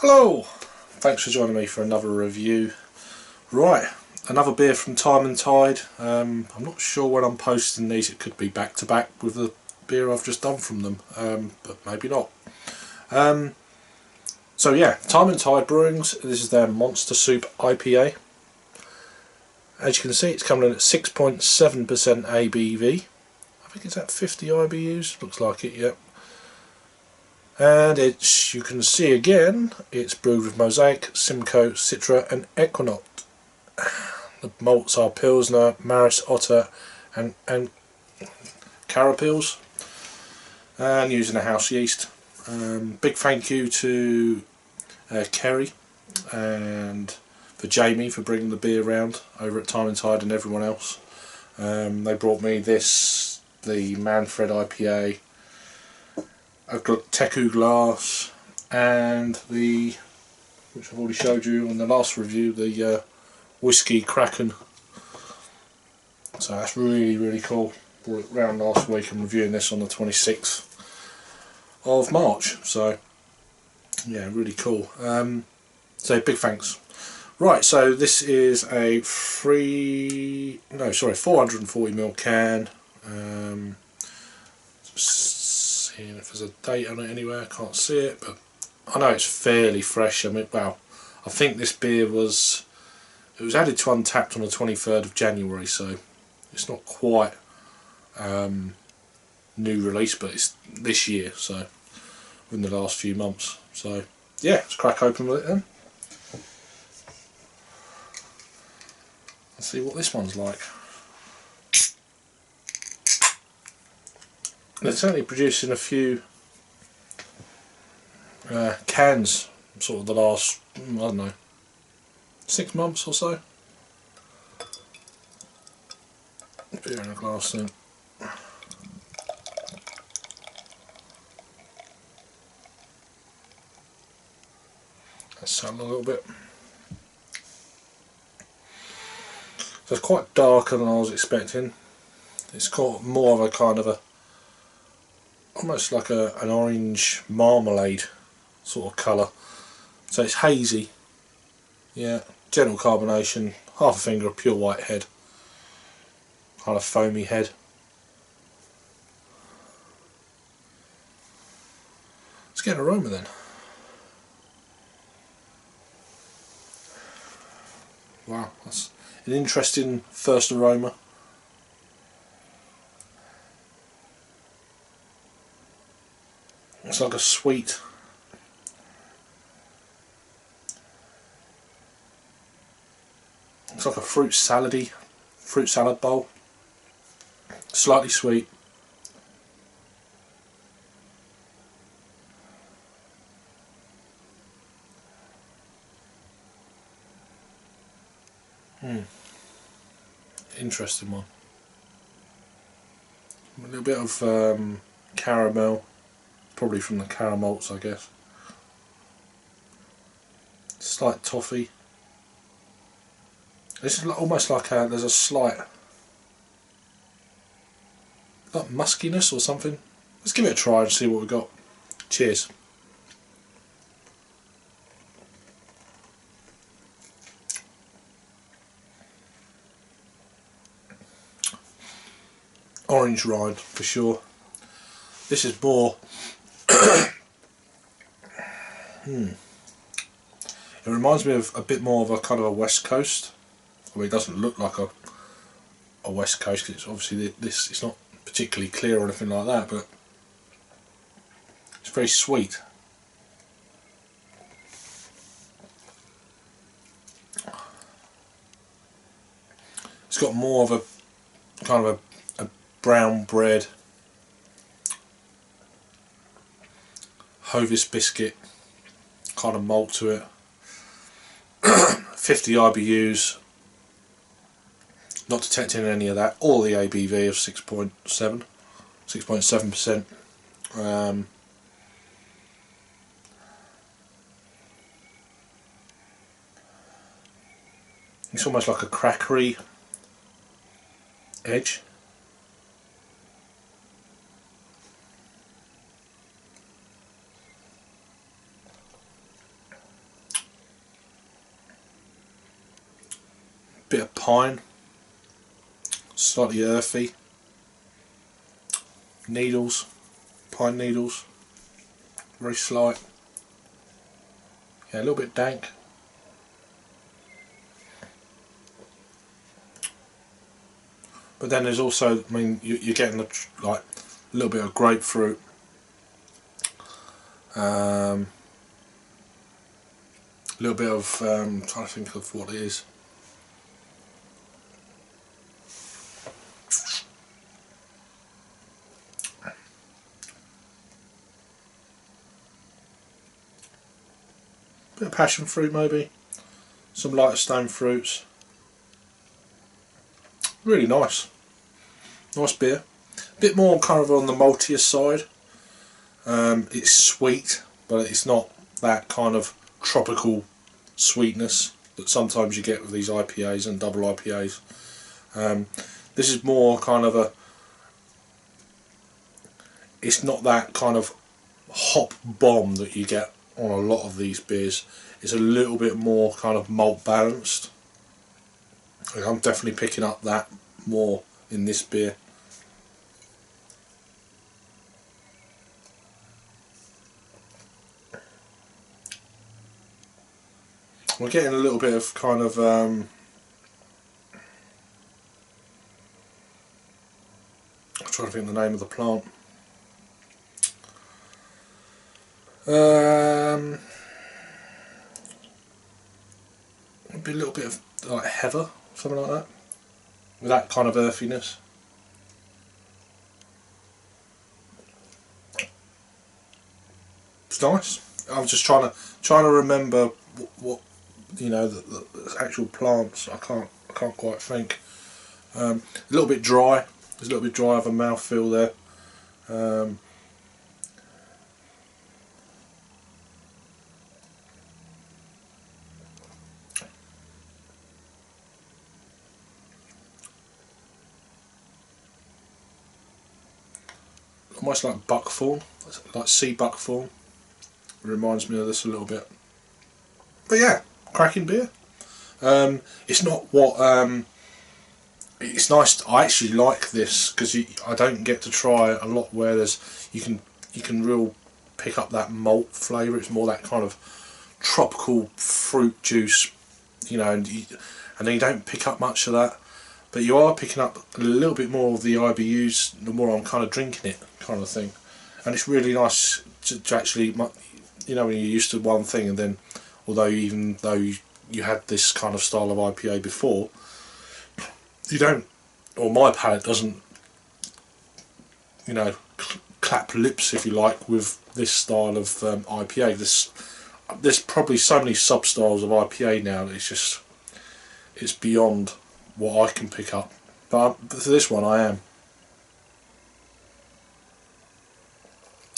Hello! Thanks for joining me for another review. Right, another beer from Time and Tide. I'm not sure when I'm posting these, it could be back to back with the beer I've just done from them, but maybe not. So yeah, Time and Tide Brewings, this is their Monster Soup IPA. As you can see, it's coming in at 6.7% ABV. I think it's at 50 IBUs, looks like it, yep. And it's, you can see again, it's brewed with Mosaic, Simcoe, Citra and Equanot. The malts are Pilsner, Maris Otter and Carapils, and using a house yeast. Big thank you to Kerry and for Jamie for bringing the beer round over at Time and Tide and everyone else. They brought me this, the Manfred IPA, a Teku glass, and the, which I've already showed you on the last review, the whiskey Kraken. So that's really cool. Brought it round last week. I'm reviewing this on the 26th of March. So yeah, really cool. So big thanks. Right, so this is a 440ml can. Seeing if there's a date on it anywhere, I can't see it, but I know it's fairly fresh. I mean, well, I think this beer was, it was added to Untapped on the 23rd of January, so it's not quite new release, but it's this year, so in the last few months. So yeah, let's crack open with it then. Let's see what this one's like. They're certainly producing a few cans, sort of the last, I don't know, 6 months or so. Beer in a glass then. Let's sample a little bit. So it's quite darker than I was expecting. It's got more of a kind of a, almost like an orange marmalade sort of colour. So it's hazy. Yeah, gentle carbonation, half a finger of pure white head. Kind of foamy head. Let's get an aroma then. Wow, that's an interesting first aroma. It's like a sweet, it's like a fruit salad bowl. Slightly sweet. Interesting one. A little bit of caramel, probably from the caramels, I guess. Slight toffee. This is almost like there's a slight like muskiness or something. Let's give it a try and see what we've got. Cheers. Orange rind for sure. This is more it reminds me of a bit more of a kind of a West Coast. I mean, it doesn't look like a West Coast because it's obviously this, it's not particularly clear or anything like that, but it's very sweet. It's got more of a kind of a brown bread, Hovis biscuit kind of malt to it. 50 IBUs, not detecting any of that, or the ABV of 6.7%. It's almost like a crackery edge. bit of pine, slightly earthy, needles, pine needles, very slight, yeah, a little bit dank. But then there's also, I mean, you're getting like a little bit of grapefruit, a little bit of, I'm trying to think of what it is. Bit of passion fruit maybe, some lighter stone fruits. Really nice. Nice beer. Bit more kind of on the maltier side. It's sweet, but it's not that kind of tropical sweetness that sometimes you get with these IPAs and double IPAs. This is more kind of a, it's not that kind of hop bomb that you get on a lot of these beers. It's a little bit more kind of malt balanced. I'm definitely picking up that more in this beer. We're getting a little bit of kind of I'm trying to think of the name of the plant. Maybe a little bit of like heather, something like that, with that kind of earthiness. It's nice. I'm just trying to remember what you know, the actual plants. I can't quite think. A little bit dry. There's a little bit dry of a mouthfeel there. Almost like buckthorn, like sea buckthorn. It reminds me of this a little bit. But yeah, cracking beer. It's not what. It's nice. I actually like this because I don't get to try a lot where there's you can real pick up that malt flavour. It's more that kind of tropical fruit juice, you know, and then you don't pick up much of that. But you are picking up a little bit more of the IBUs the more I'm kind of drinking it, kind of thing. And it's really nice to actually, you know, when you're used to one thing and then, even though you had this kind of style of IPA before, you don't, or my palate doesn't, you know, clap lips, if you like, with this style of IPA. There's probably so many sub-styles of IPA now that it's beyond what I can pick up, but for this one I am.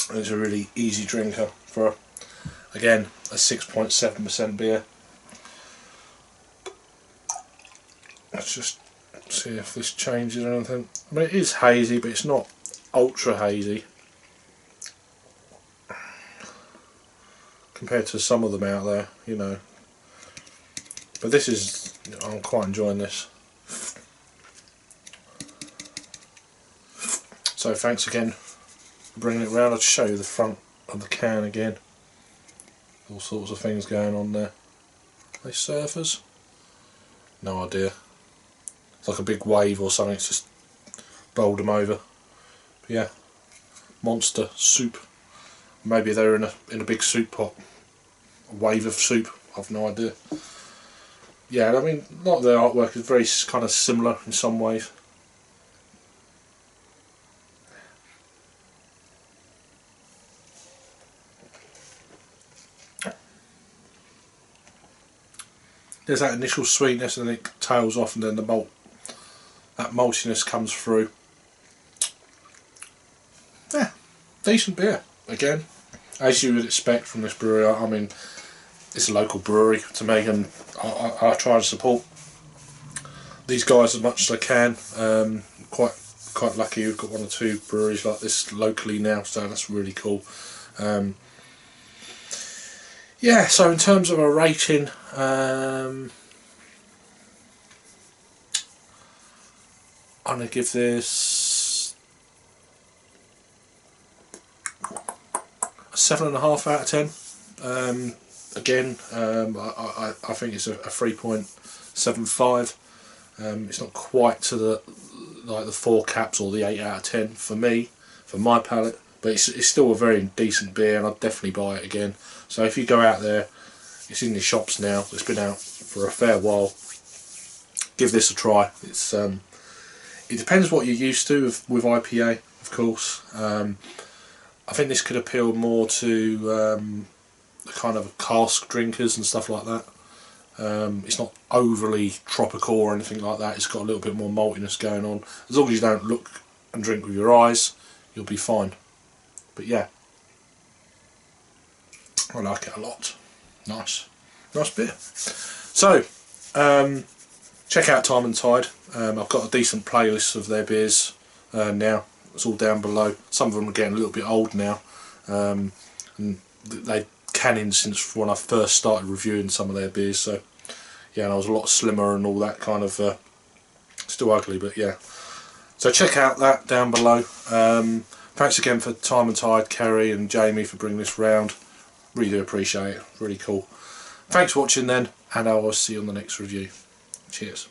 And it's a really easy drinker for, again, a 6.7% beer. Let's just see if this changes anything. I mean, it is hazy, but it's not ultra hazy compared to some of them out there, you know. But this is, I'm quite enjoying this. So thanks again for bringing it round. I'll just show you the front of the can again. All sorts of things going on there. Are they surfers? No idea. It's like a big wave or something. It's just bowled them over. But yeah, monster soup. Maybe they're in a big soup pot. A wave of soup. I've no idea. Yeah, I mean, a lot of their artwork is very kind of similar in some ways. There's that initial sweetness and then it tails off, and then that maltiness comes through. Yeah, decent beer. Again, as you would expect from this brewery. I mean, it's a local brewery to me, and I try to support these guys as much as I can. Quite lucky we've got one or two breweries like this locally now, so that's really cool. Yeah, so in terms of a rating, I'm going to give this a 7.5 out of 10. Again, I think it's a 3.75. It's not quite to the 4 caps or the 8 out of 10 for me, for my palate, but it's still a very decent beer, and I'd definitely buy it again. So if you go out there, it's in the shops now, it's been out for a fair while, give this a try. It's it depends what you're used to with IPA, of course. I think this could appeal more to the kind of cask drinkers and stuff like that. It's not overly tropical or anything like that. It's got a little bit more maltiness going on. As long as you don't look and drink with your eyes, you'll be fine. But yeah, I like it a lot. Nice beer. So check out Time and Tide. I've got a decent playlist of their beers now. It's all down below. Some of them are getting a little bit old now, and they canning since when I first started reviewing some of their beers. So yeah, and I was a lot slimmer and all that kind of still ugly, but yeah. So check out that down below. Thanks again for Time and Tide, Kerry and Jamie, for bringing this round. Really do appreciate it. Really cool. Thanks for watching then, and I will see you on the next review. Cheers.